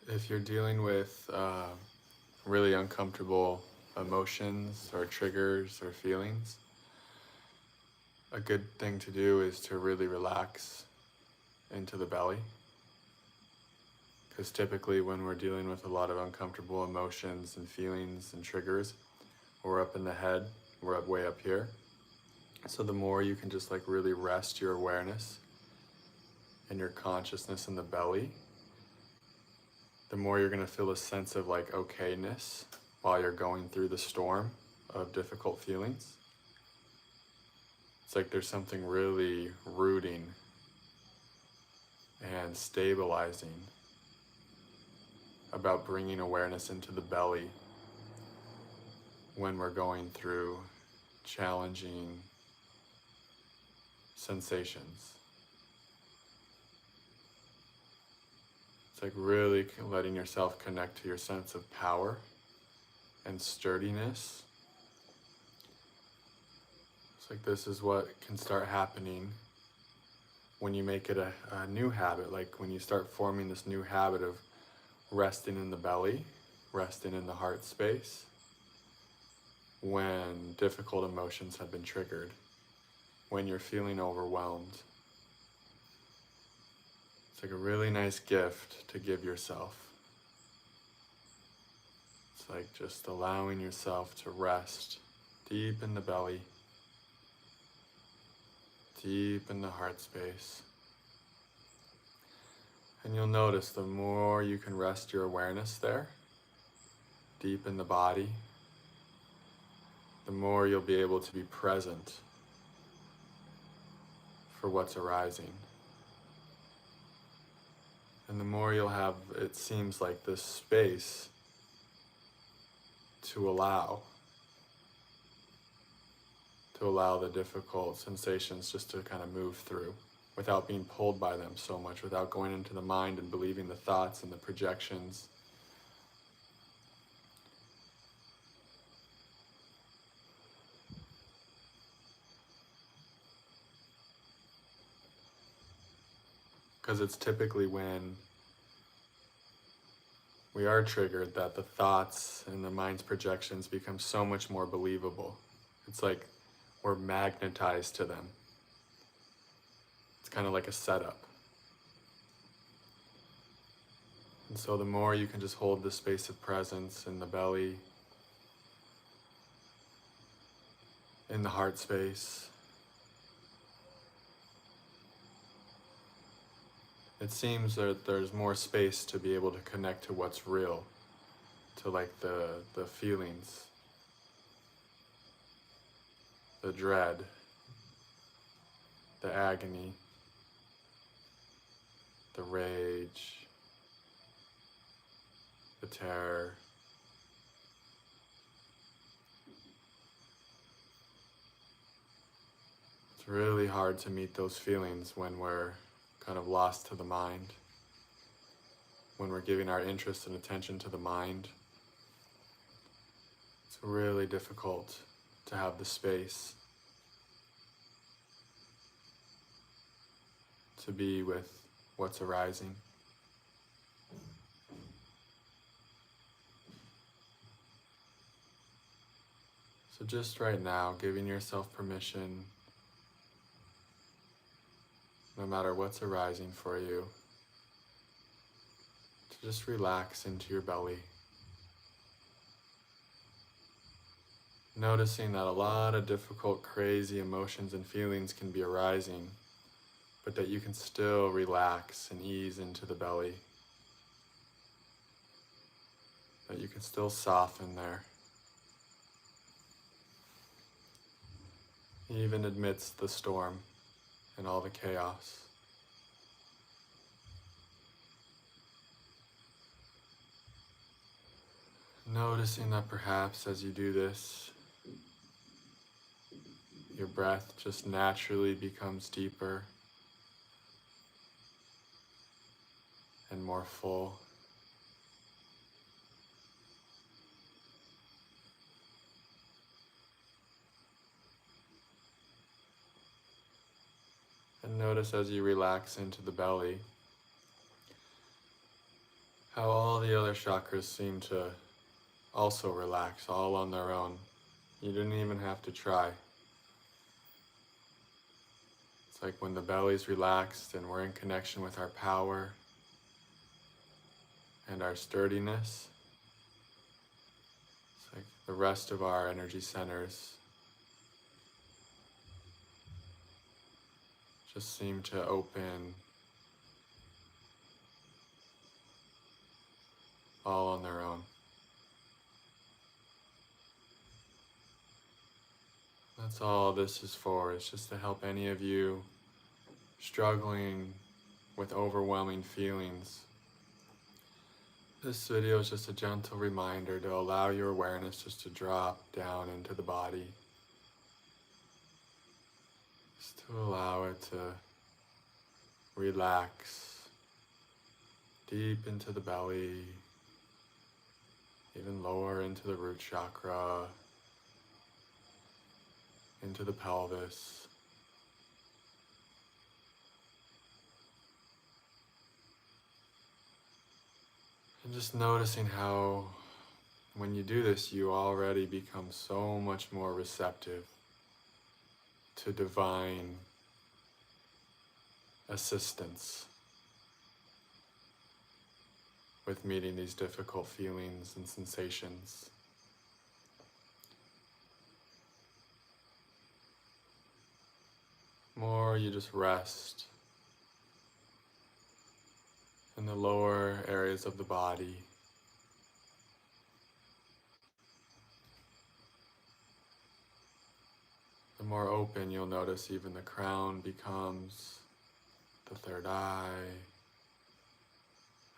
If you're dealing with really uncomfortable emotions or triggers or feelings, a good thing to do is to really relax into the belly. Because typically when we're dealing with a lot of uncomfortable emotions and feelings and triggers, we're up in the head, we're up way up here. So the more you can just like really rest your awareness and your consciousness in the belly, the more you're going to feel a sense of like okayness while you're going through the storm of difficult feelings. It's like there's something really rooting and stabilizing about bringing awareness into the belly when we're going through challenging sensations. It's like really letting yourself connect to your sense of power and sturdiness. It's like this is what can start happening when you make it a new habit, like when you start forming this new habit of resting in the belly, resting in the heart space, when difficult emotions have been triggered, when you're feeling overwhelmed. It's like a really nice gift to give yourself. It's like just allowing yourself to rest deep in the belly, deep in the heart space. And you'll notice the more you can rest your awareness there, deep in the body, the more you'll be able to be present for what's arising. And the more you'll have, it seems like, this space to allow the difficult sensations just to kind of move through without being pulled by them so much, without going into the mind and believing the thoughts and the projections. Because it's typically when we are triggered that the thoughts and the mind's projections become so much more believable. It's like we're magnetized to them. It's kind of like a setup. And so the more you can just hold the space of presence in the belly, in the heart space, it seems that there's more space to be able to connect to what's real, to like the feelings, the dread, the agony, the rage, the terror. It's really hard to meet those feelings when we're kind of lost to the mind, when we're giving our interest and attention to the mind. It's really difficult to have the space to be with what's arising. So just right now, giving yourself permission, no matter what's arising for you, to just relax into your belly. Noticing that a lot of difficult, crazy emotions and feelings can be arising, but that you can still relax and ease into the belly. That you can still soften there. Even amidst the storm and all the chaos. Noticing that perhaps as you do this, your breath just naturally becomes deeper and more full. And notice as you relax into the belly, how all all the other chakras seem to also relax all on their own. You didn't even have to try. It's like when the belly's relaxed and we're in connection with our power and our sturdiness, it's like the rest of our energy centers just seem to open all on their own. That's all this is for. It's just to help any of you struggling with overwhelming feelings. This video is just a gentle reminder to allow your awareness just to drop down into the body. Just to allow it to relax deep into the belly, even lower into the root chakra, into the pelvis. And just noticing how when you do this, you already become so much more receptive to divine assistance with meeting these difficult feelings and sensations. More you just rest in the lower areas of the body, the more open you'll notice even the crown becomes, the third eye,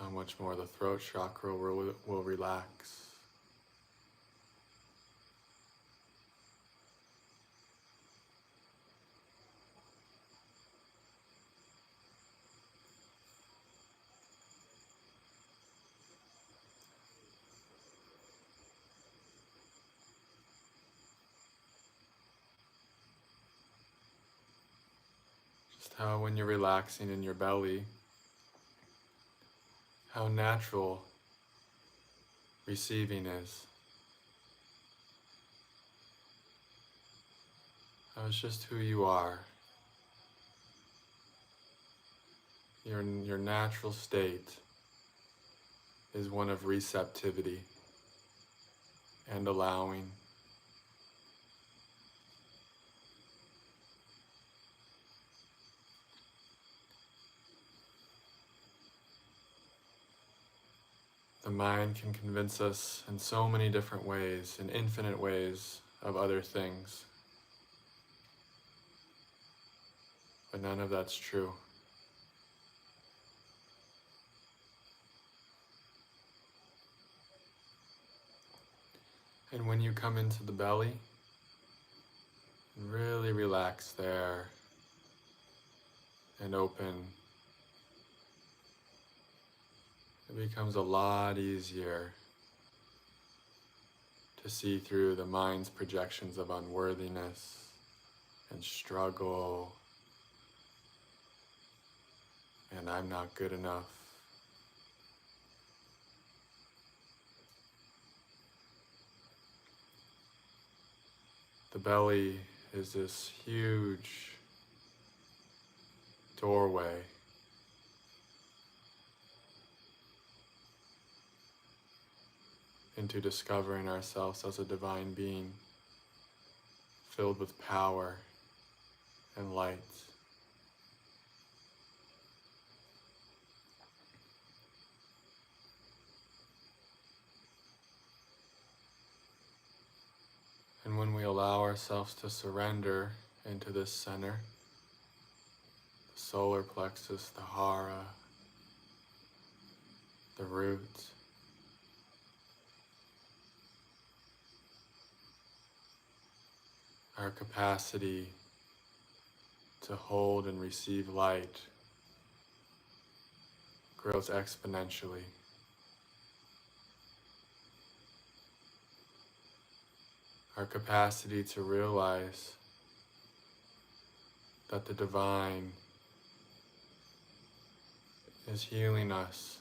how much more the throat chakra will relax. Just how when you're relaxing in your belly, how natural receiving is. How it's just who you are. Your natural state is one of receptivity and allowing. The mind can convince us in so many different ways, in infinite ways, of other things. But none of that's true. And when you come into the belly, really relax there and open. It becomes a lot easier to see through the mind's projections of unworthiness and struggle and I'm not good enough. The belly is this huge doorway into discovering ourselves as a divine being filled with power and light. And when we allow ourselves to surrender into this center, the solar plexus, the hara, the root, our capacity to hold and receive light grows exponentially. Our capacity to realize that the divine is healing us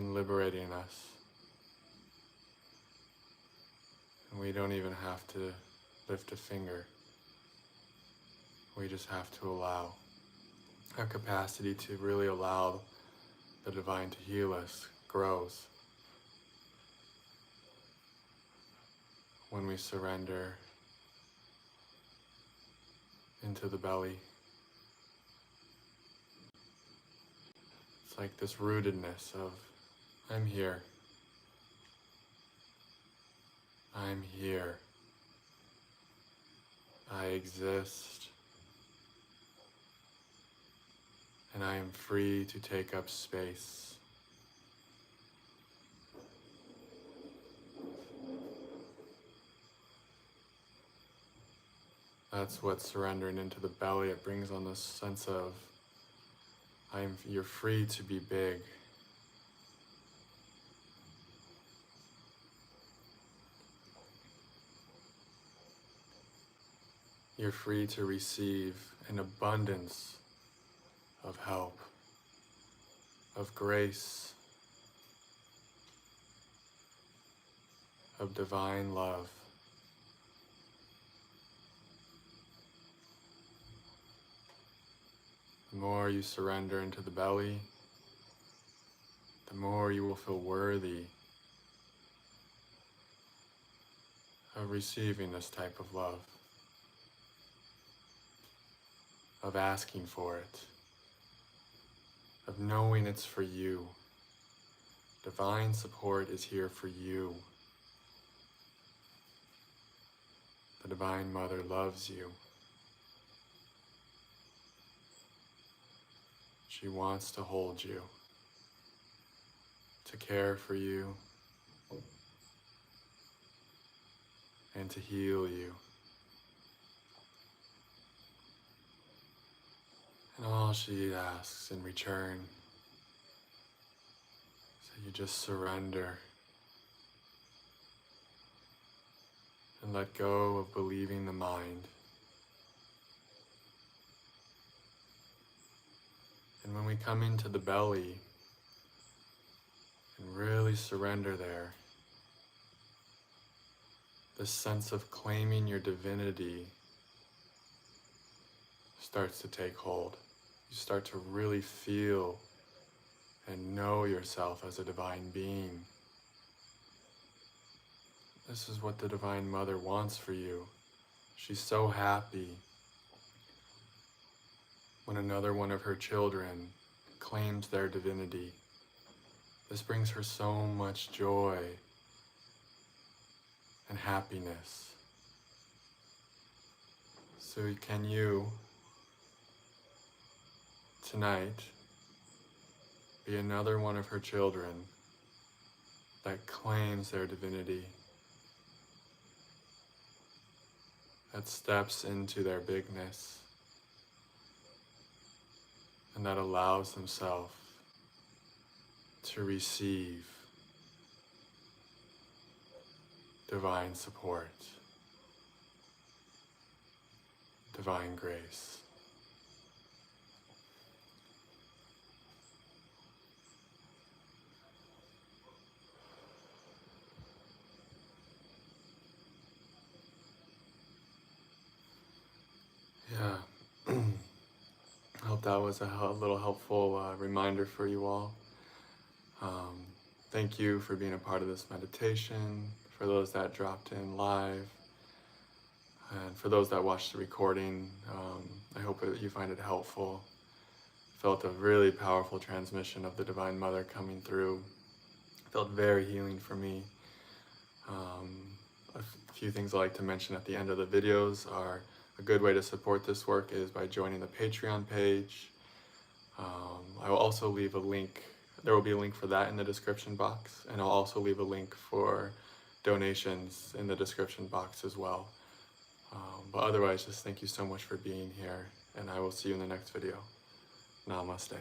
and liberating us. And we don't even have to lift a finger. We just have to allow. Our capacity to really allow the divine to heal us grows when we surrender into the belly. It's like this rootedness of, I'm here. I'm here. I exist. And I am free to take up space. That's what surrendering into the belly, it brings on this sense of, you're free to be big. You're free to receive an abundance of help, of grace, of divine love. The more you surrender into the belly, the more you will feel worthy of receiving this type of love, of asking for it, of knowing it's for you. Divine support is here for you. The Divine Mother loves you. She wants to hold you, to care for you, and to heal you. And all she asks in return is that you just surrender and let go of believing the mind. And when we come into the belly and really surrender there, this sense of claiming your divinity starts to take hold. You start to really feel and know yourself as a divine being. This is what the Divine Mother wants for you. She's so happy when another one of her children claims their divinity. This brings her so much joy and happiness. So can you, tonight, be another one of her children that claims their divinity, that steps into their bigness, and that allows themselves to receive divine support, divine grace. Yeah. I hope that was a little helpful reminder for you all. Thank you for being a part of this meditation, for those that dropped in live, and for those that watched the recording. I hope that you find it helpful. Felt a really powerful transmission of the Divine Mother coming through. Felt very healing for me. A few things I like to mention at the end of the videos are a good way to support this work is by joining the Patreon page. I will also leave a link. There will be a link for that in the description box, and I'll also leave a link for donations in the description box as well. But otherwise, just thank you so much for being here, and I will see you in the next video. Namaste.